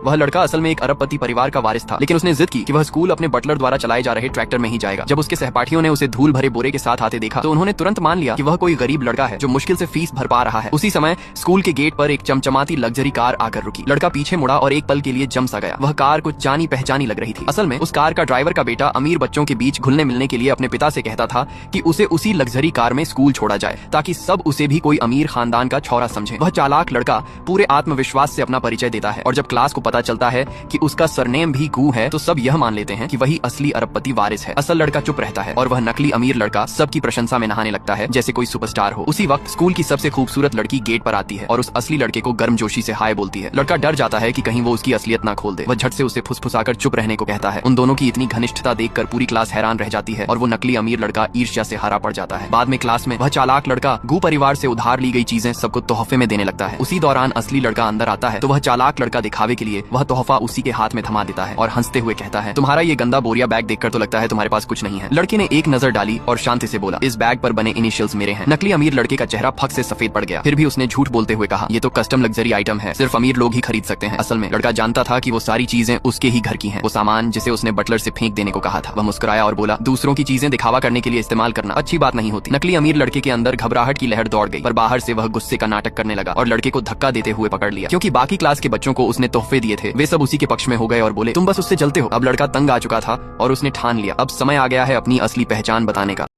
वह लड़का असल में एक अरबपति परिवार का वारिस था, लेकिन उसने जिद की कि वह स्कूल अपने बटलर द्वारा चलाए जा रहे ट्रैक्टर में ही जाएगा। जब उसके सहपाठियों ने उसे धूल भरे बोरे के साथ आते देखा तो उन्होंने तुरंत मान लिया कि वह कोई गरीब लड़का है जो मुश्किल से फीस भर पा रहा है। उसी समय स्कूल के गेट पर एक चमचमाती लग्जरी कार आकर रुकी। लड़का पीछे मुड़ा और एक पल के लिए जम सा गया। वह कार कुछ जानी पहचानी लग रही थी। असल में उस कार का ड्राइवर का बेटा अमीर बच्चों के बीच घुलने मिलने के लिए अपने पिता से कहता था कि उसे उसी लग्जरी कार में स्कूल छोड़ा जाए ताकि सब उसे भी कोई अमीर खानदान का छौरा समझे। वह चालाक लड़का पूरे आत्मविश्वास से अपना परिचय देता है और जब क्लास को पता चलता है कि उसका सरनेम भी गू है तो सब यह मान लेते हैं कि वही असली अरबपति वारिस है। असल लड़का चुप रहता है और वह नकली अमीर लड़का सबकी प्रशंसा में नहाने लगता है जैसे कोई सुपरस्टार हो। उसी वक्त स्कूल की सबसे खूबसूरत लड़की गेट पर आती है और उस असली लड़के को गर्मजोशी से हाय बोलती है। लड़का डर जाता है कि कहीं वो उसकी असलियत ना खोल दे। वह झट से उसे फुसफुसाकर चुप रहने को कहता है। उन दोनों की इतनी घनिष्ठता देखकर पूरी क्लास हैरान रह जाती है और वो नकली अमीर लड़का ईर्ष्या से हरा पड़ जाता है। बाद में क्लास में वह चालाक लड़का गू परिवार से उधार ली गई चीजें सबको तोहफे में देने लगता है। उसी दौरान असली लड़का अंदर आता है तो वह चालाक लड़का दिखावे के लिए वह तोहफा उसी के हाथ में थमा देता है और हंसते हुए कहता है, तुम्हारा ये गंदा बोरिया बैग देखकर तो लगता है तुम्हारे पास कुछ नहीं है। लड़के ने एक नजर डाली और शांति से बोला, इस बैग पर बने इनिशियल्स मेरे हैं। नकली अमीर लड़के का चेहरा फक से सफेद पड़ गया। फिर भी उसने झूठ बोलते हुए कहा, ये तो कस्टम लग्जरी आइटम है, सिर्फ अमीर लोग ही खरीद सकते हैं। असल में लड़का जानता था कि वो सारी चीजें उसके ही घर की हैं। वो सामान जिसे उसने बटलर से फेंक देने को कहा था। वह मुस्कुराया और बोला, दूसरों की चीजें दिखावा करने के लिए इस्तेमाल करना अच्छी बात नहीं होती। नकली अमीर लड़के के अंदर घबराहट की लहर दौड़ गई, पर बाहर से वह गुस्से का नाटक करने लगा और लड़के को धक्का देते हुए पकड़ लिया। क्योंकि बाकी क्लास के बच्चों को उसने तोहफे दिए थे, वे सब उसी के पक्ष में हो गए और बोले, तुम बस उससे जलते हो। अब लड़का तंग आ चुका था और उसने ठान लिया, अब समय आ गया है अपनी असली पहचान बताने का।